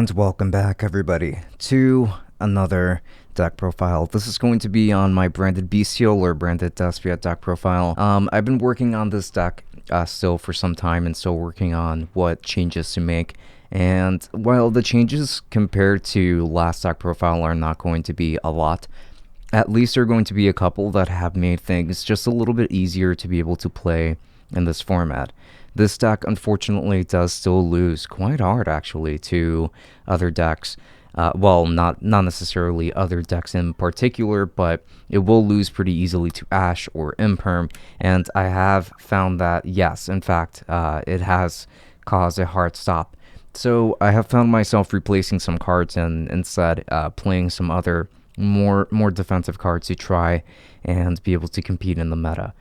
And welcome back, everybody, to another deck profile. This is going to be on my Branded Bystial or Branded Bystial deck profile. I've been working on this deck still for some time and still working on what changes to make. And while the changes compared to last deck profile are not going to be a lot, at least there are going to be a couple that have made things just a little bit easier to be able to play in this format. This deck, unfortunately, does still lose quite hard, actually, to other decks. Well, not necessarily other decks in particular, but it will lose pretty easily to Ash or Imperm. And I have found that, yes, in fact, it has caused a hard stop. So I have found myself replacing some cards and instead playing some other more defensive cards to try and be able to compete in the meta.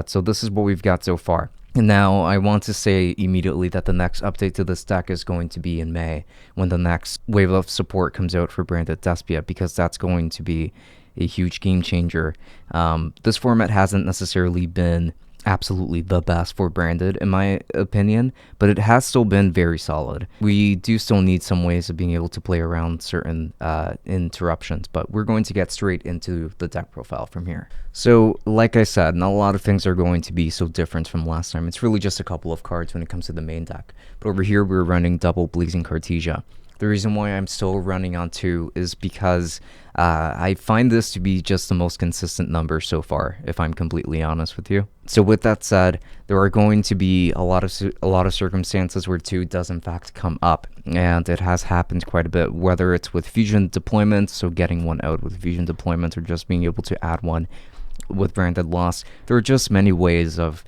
So this is what we've got so far. And now I want to say immediately that the next update to this deck is going to be in May, when the next wave of support comes out for Branded Bystial, because that's going to be a huge game changer. This format hasn't necessarily been absolutely the best for Branded, in my opinion, but it has still been very solid. We do still need some ways of being able to play around certain interruptions, but we're going to get straight into the deck profile from here. So, like I said, not a lot of things are going to be so different from last time. It's really just a couple of cards when it comes to the main deck. But over here, we're running double Blazing Cartesia. The reason why I'm still running on 2 is because I find this to be just the most consistent number so far, if I'm completely honest with you. So with that said, there are going to be a lot of circumstances where 2 does in fact come up, and it has happened quite a bit, whether it's with fusion deployment, so getting one out with fusion deployment, or just being able to add one with Branded Loss. There are just many ways of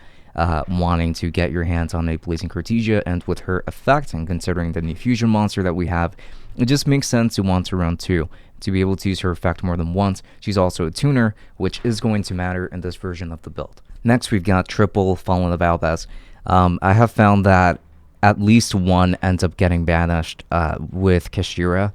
wanting to get your hands on a Blazing Cartesia, and with her effect, and considering the new fusion monster that we have, it just makes sense to want to run 2, to be able to use her effect more than once. She's also a tuner, which is going to matter in this version of the build. Next, we've got triple Fallen of Albaz. I have found that at least one ends up getting banished with Kashira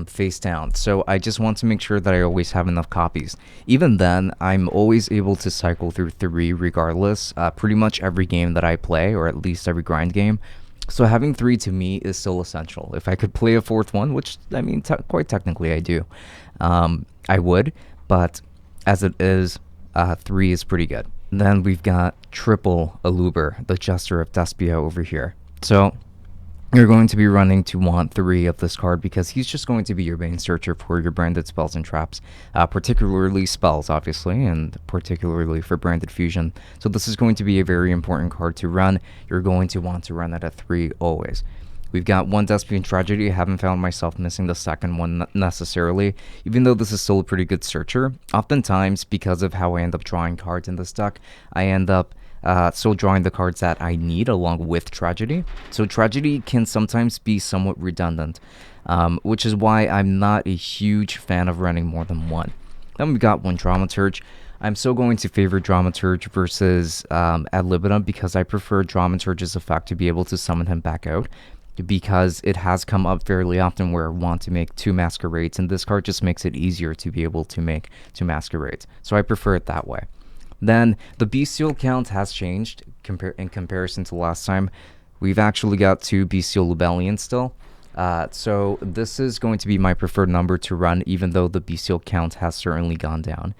face down, so I just want to make sure that I always have enough copies. Even then, I'm always able to cycle through 3 regardless, pretty much every game that I play, or at least every grind game. So having 3 to me is still essential. If I could play a 4th one, which I mean quite technically I do, I would, but as it is, 3 is pretty good. Then we've got triple Aluber, the Jester of Despia over here. So you're going to be running to want 3 of this card because he's just going to be your main searcher for your branded spells and traps, particularly spells, obviously, and particularly for branded fusion. So this is going to be a very important card to run. You're going to want to run it at 3 always. We've got 1 Despian Tragedy. I haven't found myself missing the second one necessarily, even though this is still a pretty good searcher. Oftentimes, because of how I end up drawing cards in this deck, I end up still drawing the cards that I need along with Tragedy. So Tragedy can sometimes be somewhat redundant, which is why I'm not a huge fan of running more than 1. Then we've got 1 Dramaturge. I'm still going to favor Dramaturge versus Ad Libitum because I prefer Dramaturge's effect to be able to summon him back out, because it has come up fairly often where I want to make 2 Masquerades, and this card just makes it easier to be able to make 2 Masquerades. So I prefer it that way. Then the bestial count has changed in comparison to last time. We've actually got 2 bestial Lubellians still. So this is going to be my preferred number to run, even though the bestial count has certainly gone down.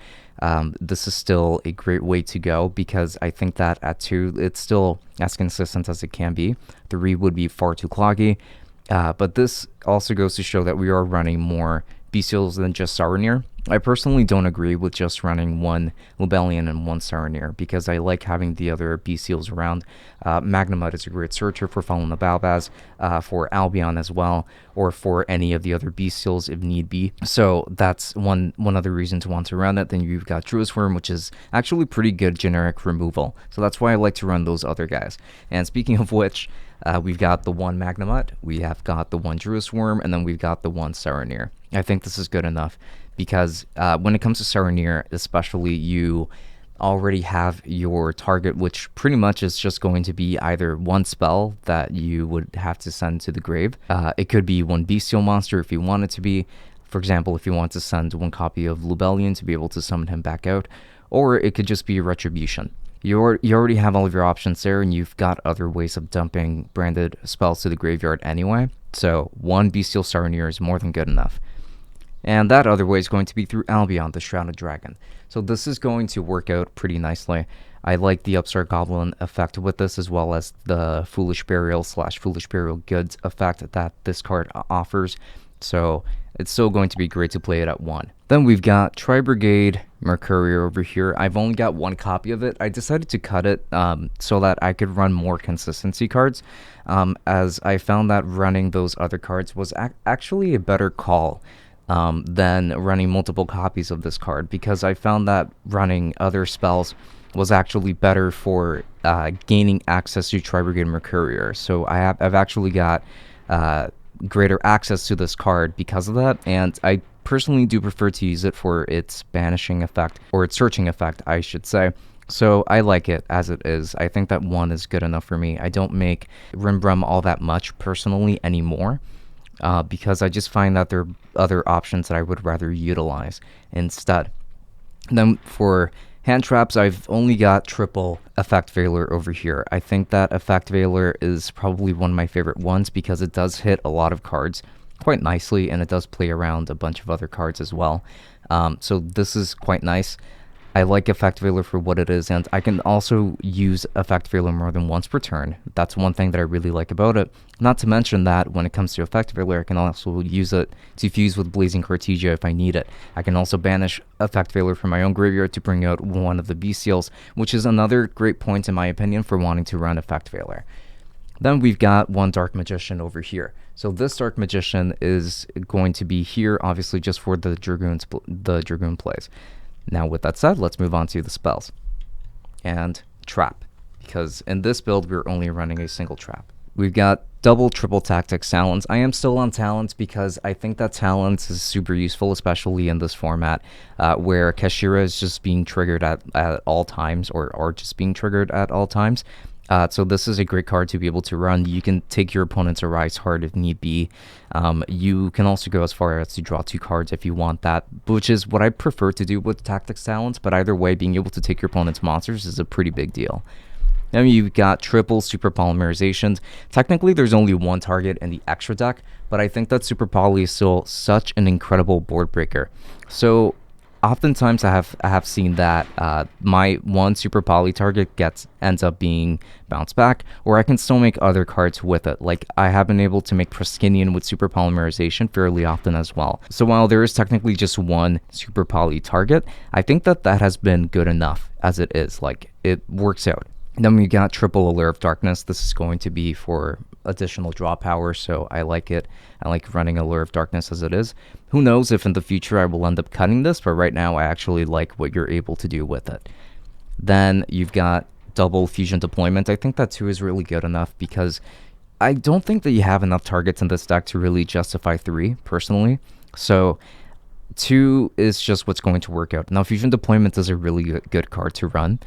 This is still a great way to go because I think that at 2, it's still as consistent as it can be. 3 would be far too cloggy. But this also goes to show that we are running more bestials than just Saronir. I personally don't agree with just running 1 Lubellian and 1 Saronir because I like having the other bestials around. Magnamud is a great searcher for Fallen of Albaz, for Albion as well, or for any of the other bestials if need be. So that's one other reason to want to run it. Then you've got Druid's Worm, which is actually pretty good generic removal. So that's why I like to run those other guys. And speaking of which, we've got the 1 Magnamud, we have got the 1 Druid's Worm, and then we've got the 1 Saronir. I think this is good enough because when it comes to Saronir, especially, you already have your target, which pretty much is just going to be either 1 spell that you would have to send to the grave. It could be 1 bestial monster if you want it to be. For example, if you want to send 1 copy of Lubellian to be able to summon him back out, or it could just be Retribution. You already have all of your options there, and you've got other ways of dumping branded spells to the graveyard anyway. So 1 Bestial Sarnier is more than good enough. And that other way is going to be through Albion, the Shrouded Dragon. So this is going to work out pretty nicely. I like the Upstart Goblin effect with this, as well as the Foolish Burial / Foolish Burial Goods effect that this card offers. So it's still going to be great to play it at 1. Then we've got Tri-Brigade Mercury over here. I've only got 1 copy of it. I decided to cut it so that I could run more consistency cards, as I found that running those other cards was actually a better call than running multiple copies of this card, because I found that running other spells was actually better for gaining access to Tri-Brigade Mercurier. So I've actually got greater access to this card because of that, and I personally do prefer to use it for its banishing effect, or its searching effect, I should say. So I like it as it is. I think that 1 is good enough for me. I don't make Rimbrum all that much personally anymore, because I just find that there are other options that I would rather utilize instead. Then for hand traps, I've only got triple Effect Veiler over here. I think that Effect Veiler is probably one of my favorite ones, because it does hit a lot of cards quite nicely, and it does play around a bunch of other cards as well. So this is quite nice. I like Effect Veiler for what it is, and I can also use Effect Veiler more than once per turn. That's one thing that I really like about it. Not to mention that when it comes to Effect Veiler, I can also use it to fuse with Blazing Cartesia if I need it. I can also banish Effect Veiler from my own graveyard to bring out one of the Bestials, which is another great point in my opinion for wanting to run Effect Veiler. Then we've got 1 Dark Magician over here. So this Dark Magician is going to be here, obviously, just for the Dragoon plays. Now, with that said, let's move on to the spells. And Trap, because in this build, we're only running a single trap. We've got double, triple Tactics Talons. I am still on Talons because I think that Talons is super useful, especially in this format, where Kashira is just being triggered at all times, or just being triggered at all times. So this is a great card to be able to run. You can take your opponent's Arise Heart if need be. You can also go as far as to draw 2 cards if you want that, which is what I prefer to do with Tactics Talents, but either way, being able to take your opponent's monsters is a pretty big deal. Then you've got triple Super Polymerizations. Technically, there's only 1 target in the extra deck, but I think that Super Poly is still such an incredible board breaker. So oftentimes I have seen that my 1 Super Poly target ends up being bounced back, or I can still make other cards with it. Like, I have been able to make Proskinian with Super Polymerization fairly often as well. So while there is technically just 1 Super Poly target, I think that has been good enough as it is. Like, it works out. Then we got triple Allure of Darkness. This is going to be for additional draw power, so I like it. I like running Allure of Darkness as it is. Who knows if in the future I will end up cutting this, but right now I actually like what you're able to do with it. Then you've got double Fusion Deployment. I think that too is really good enough, because I don't think that you have enough targets in this deck to really justify 3, personally. So 2 is just what's going to work out. Now, Fusion Deployment is a really good card to run,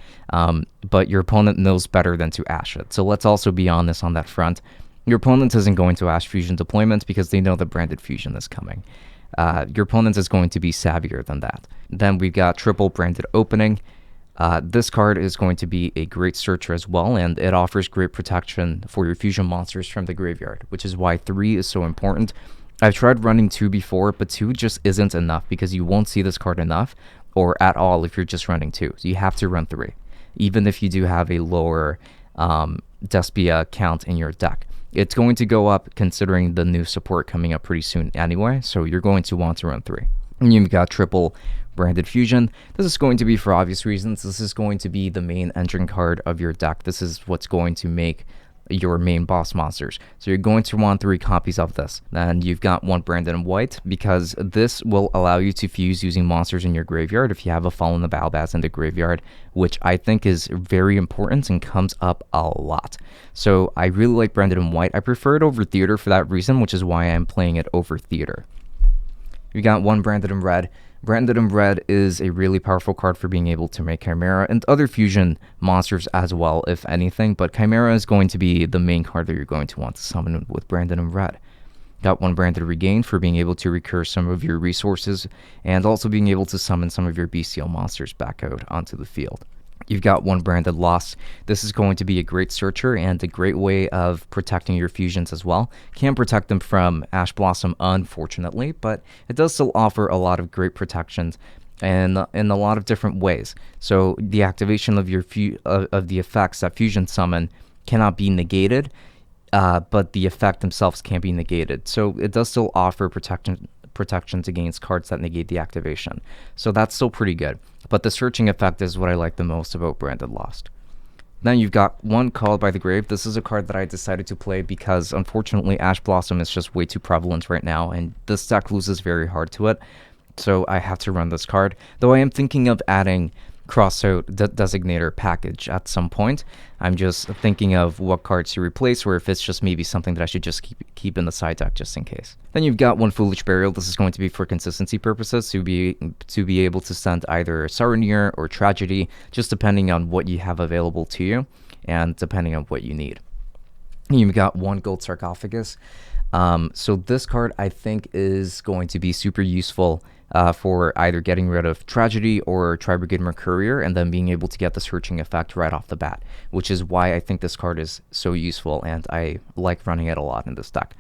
but your opponent knows better than to ash it. So let's also be honest on that front. Your opponent isn't going to ash Fusion Deployment because they know that Branded Fusion is coming. Your opponent is going to be savvier than that. Then we've got triple Branded Opening. This card is going to be a great searcher as well, and it offers great protection for your fusion monsters from the graveyard, which is why 3 is so important. I've tried running 2 before, but 2 just isn't enough, because you won't see this card enough, or at all if you're just running 2. So you have to run 3, even if you do have a lower Despia count in your deck. It's going to go up considering the new support coming up pretty soon anyway, so you're going to want to run 3. And you've got triple Branded Fusion. This is going to be for obvious reasons. This is going to be the main engine card of your deck. This is what's going to make your main boss monsters. So you're going to want 3 copies of this. Then you've got 1 Branded in White, because this will allow you to fuse using monsters in your graveyard if you have a Fallen of Albaz in the graveyard, which I think is very important and comes up a lot. So I really like Branded in White. I prefer it over Theater for that reason, which is why I'm playing it over Theater. You got 1 Branded in Red. Branded in Red is a really powerful card for being able to make Chimera and other fusion monsters as well, if anything, but Chimera is going to be the main card that you're going to want to summon with Branded in Red. Got 1 Branded Regain for being able to recur some of your resources, and also being able to summon some of your bestial monsters back out onto the field. You've got one Branded Lost. This is going to be a great searcher and a great way of protecting your fusions as well. Can't protect them from Ash Blossom, unfortunately, but it does still offer a lot of great protections and in a lot of different ways. So the activation of your of the effects that fusion summon cannot be negated, but the effect themselves can't be negated. So it does still offer protections against cards that negate the activation. So that's still pretty good. But the searching effect is what I like the most about Branded Lost. Then you've got one Called by the Grave. This is a card that I decided to play because unfortunately Ash Blossom is just way too prevalent right now, and this deck loses very hard to it. So I have to run this card. Though I am thinking of adding Crossout Designator package at some point. I'm just thinking of what cards to replace, or if it's just maybe something that I should just keep in the side deck just in case. Then you've got one Foolish Burial. This is going to be for consistency purposes, to be able to send either Saronir or Tragedy, just depending on what you have available to you and depending on what you need. You've got one Gold Sarcophagus. So this card I think is going to be super useful for either getting rid of Tragedy or Tri-Brigade Mercurier and then being able to get the searching effect right off the bat, which is why I think this card is so useful and I like running it a lot in this deck.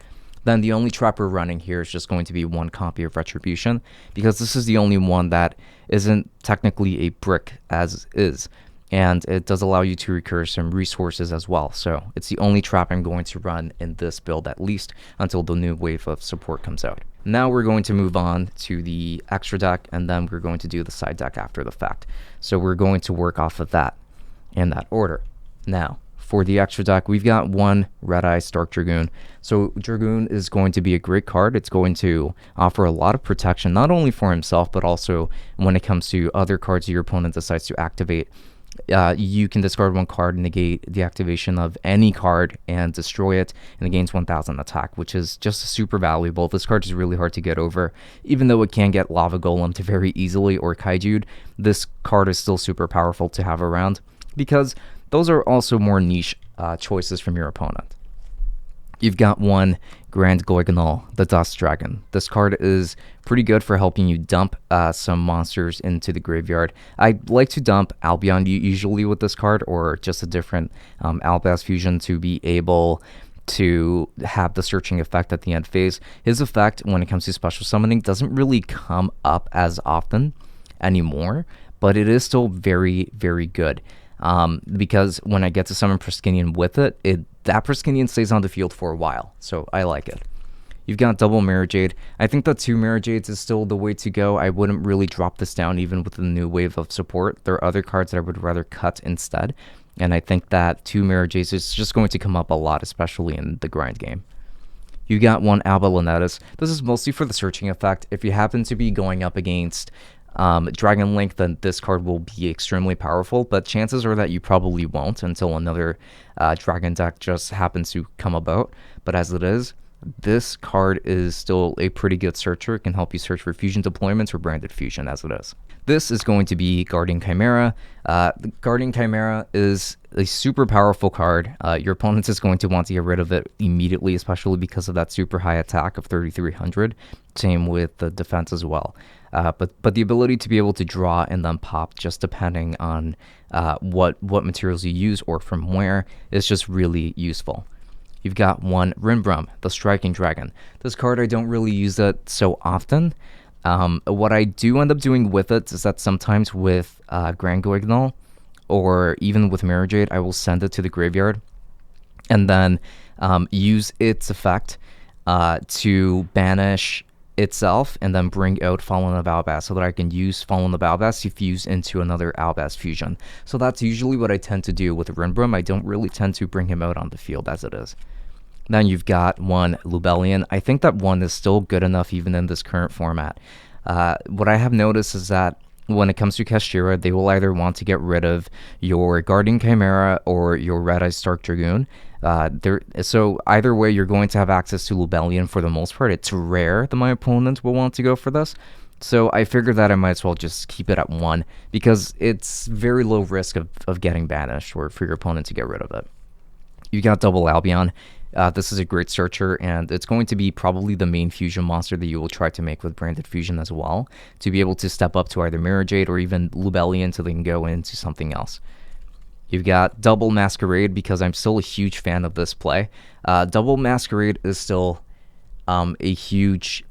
Then the only trap we're running here is just going to be one copy of Retribution, because this is the only one that isn't technically a brick as is, and it does allow you to recur some resources as well. So it's the only trap I'm going to run in this build, at least until the new wave of support comes out. Now we're going to move on to the extra deck, and then we're going to do the side deck after the fact. So we're going to work off of that in that order. Now, for the extra deck, we've got one Red Eye Stark Dragoon. So Dragoon is going to be a great card. It's going to offer a lot of protection, not only for himself, but also when it comes to other cards your opponent decides to activate. You can discard one card and negate the activation of any card and destroy it, and it gains 1000 attack, which is just super valuable. This card is really hard to get over. Even though it can get Lava Golemed very easily or Kaiju'd, this card is still super powerful to have around, because those are also more niche choices from your opponent. You've got one Grand Goignol, the Dust Dragon. This card is pretty good for helping you dump some monsters into the graveyard. I like to dump Albion usually with this card, or just a different Albaz fusion to be able to have the searching effect at the end phase. His effect when it comes to special summoning doesn't really come up as often anymore, but it is still very, very good. Because when I get to summon Praskinian with it, that Praskinian stays on the field for a while, so I like it. You've got double Mirror Jade. I think that 2 Mirror Jades is still the way to go. I wouldn't really drop this down even with the new wave of support. There are other cards that I would rather cut instead, and I think that 2 Mirror Jades is just going to come up a lot, especially in the grind game. You got one Alba Lunetis. This is mostly for the searching effect. If you happen to be going up against Dragon Link, then this card will be extremely powerful, but chances are that you probably won't until another Dragon deck just happens to come about. But as it is, this card is still a pretty good searcher. It can help you search for fusion deployments or branded fusion as it is. This is going to be Guardian Chimera. The Guardian Chimera is a super powerful card. Your opponent is going to want to get rid of it immediately, especially because of that super high attack of 3300. Same with the defense as well. But the ability to be able to draw and then pop, just depending on what materials you use or from where, is just really useful. You've got one Rimbrum, the Striking Dragon. This card, I don't really use it so often. What I do end up doing with it is that sometimes with Grand Goignol, or even with Mirror Jade, I will send it to the graveyard and then use its effect to banish itself and then bring out Fallen of Albaz so that I can use Fallen of Albaz to fuse into another Albaz fusion. So that's usually what I tend to do with Rimbrum. I don't really tend to bring him out on the field as it is. Then you've got one Lubellion. I think that one is still good enough even in this current format. What I have noticed is that when it comes to Kashtira, they will either want to get rid of your Guardian Chimera or your Red Eye Stark Dragoon. So either way, you're going to have access to Lubellion for the most part. It's rare that my opponent will want to go for this. So I figured that I might as well just keep it at 1, because it's very low risk of getting banished or for your opponent to get rid of it. You got double Albion. This is a great searcher, and it's going to be probably the main fusion monster that you will try to make with Branded Fusion as well, to be able to step up to either Mirror Jade or even Lubellion so they can go into something else. You've got Double Masquerade, because I'm still a huge fan of this play. Double Masquerade is still a huge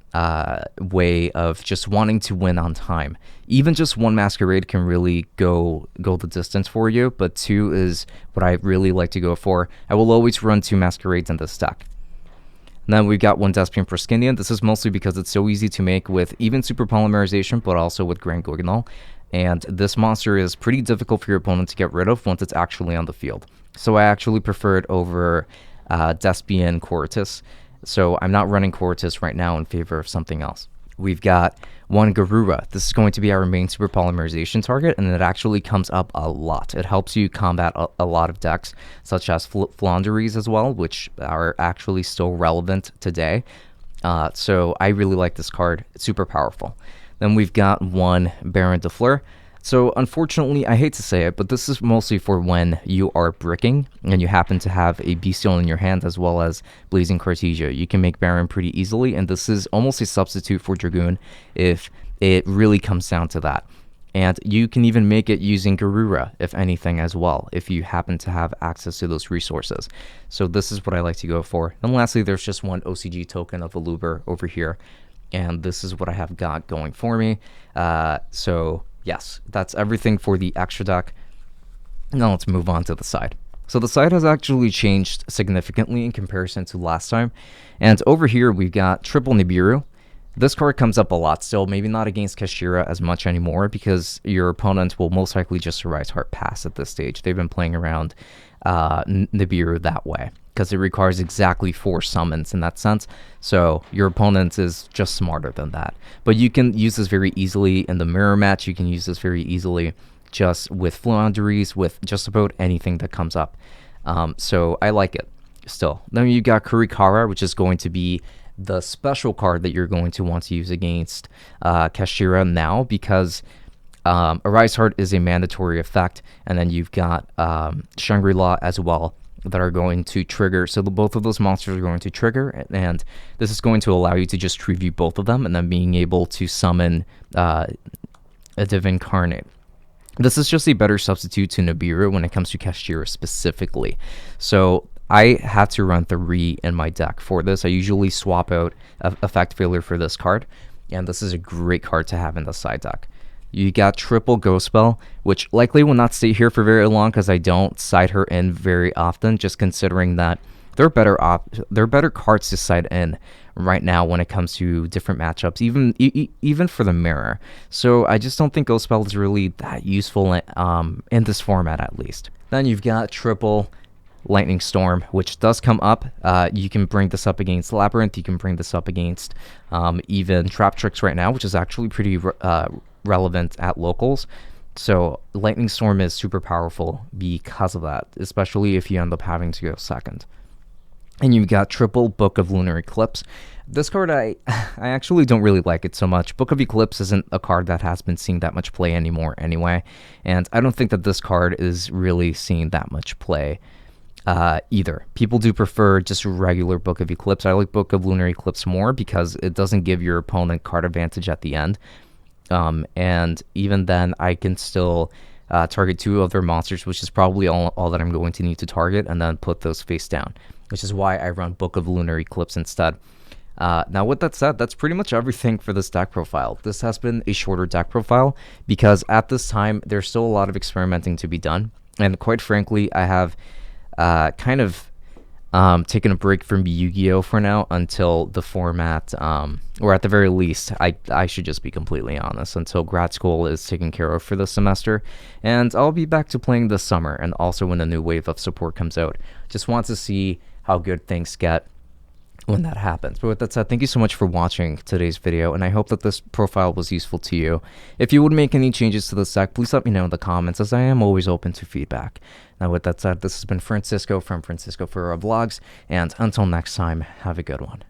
way of just wanting to win on time. Even just one Masquerade can really go the distance for you, but two is what I really like to go for. I will always run two Masquerades in this deck. And then we've got one Despian Proskinian. This is mostly because it's so easy to make with even Super Polymerization, but also with Grand Guignol. And this monster is pretty difficult for your opponent to get rid of once it's actually on the field. So I actually prefer it over Despian Cortis. So I'm not running Cortis right now in favor of something else. We've got one Garura. This is going to be our main Super Polymerization target, and it actually comes up a lot. It helps you combat a lot of decks, such as Flaunderies as well, which are actually still relevant today. So I really like this card. It's super powerful. Then we've got one Baron de Fleur. So unfortunately, I hate to say it, but this is mostly for when you are bricking and you happen to have a Bestial in your hand as well as Blazing Cartesia. You can make Baron pretty easily, and this is almost a substitute for Dragoon if it really comes down to that. And you can even make it using Garura, if anything, as well, if you happen to have access to those resources. So this is what I like to go for. And lastly, there's just one OCG token of Aluber over here, and this is what I have got going for me. So yes, that's everything for the extra deck. Now let's move on to the side. So the side has actually changed significantly in comparison to last time. And over here, we've got Triple Nibiru. This card comes up a lot still, maybe not against Kashira as much anymore, because your opponent will most likely just Rise Heart Pass at this stage. They've been playing around Nibiru that way, because it requires exactly 4 summons in that sense. So your opponent is just smarter than that. But you can use this very easily in the mirror match. You can use this very easily just with Flaunderies, with just about anything that comes up. So I like it still. Then you got Kurikara, which is going to be the special card that you're going to want to use against Kashira now, because Arise Heart is a mandatory effect, and then you've got Shangri-La as well that are going to trigger. So both of those monsters are going to trigger, and this is going to allow you to just review both of them and then being able to summon a Divincarnate. This is just a better substitute to Nibiru when it comes to Kashira specifically. So I have to run 3 in my deck for this. I usually swap out Effect Failure for this card, and this is a great card to have in the side deck. You got Triple Ghost Spell, which likely will not stay here for very long because I don't side her in very often, just considering that they're better cards to side in right now when it comes to different matchups, even for the mirror. So I just don't think Ghost Spell is really that useful in this format, at least. Then you've got Triple Lightning Storm, which does come up. You can bring this up against Labyrinth. You can bring this up against even Trap Tricks right now, which is actually pretty relevant at locals. So Lightning Storm is super powerful because of that, especially if you end up having to go second. And you've got Triple Book of Lunar Eclipse. This card, I actually don't really like it so much. Book of Eclipse isn't a card that has been seeing that much play anymore anyway, and I don't think that this card is really seeing that much play either. People do prefer just regular Book of Eclipse. I like Book of Lunar Eclipse more because it doesn't give your opponent card advantage at the end. And even then, I can still target 2 other monsters, which is probably all that I'm going to need to target, and then put those face down, which is why I run Book of Lunar Eclipse instead. Now, with that said, that's pretty much everything for this deck profile. This has been a shorter deck profile because at this time, there's still a lot of experimenting to be done. And quite frankly, I have kind of taken a break from Yu-Gi-Oh! For now until the format, or at the very least, I should just be completely honest, until grad school is taken care of for this semester. And I'll be back to playing this summer, and also when a new wave of support comes out. Just want to see how good things get when that happens. But with that said, thank you so much for watching today's video, and I hope that this profile was useful to you. If you would make any changes to this deck, please let me know in the comments, as I am always open to feedback. Now with that said, this has been Francisco from Francisco Ferreira Vlogs, and until next time, have a good one.